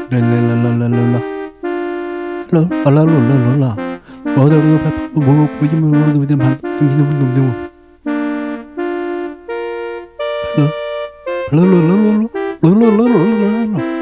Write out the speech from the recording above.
랄랄랄랄랄라 랄랄랄랄랄라 어디로 배파고 뭘 보지 모르는 데 만드는 놈들 랄랄랄랄랄랄랄랄랄랄랄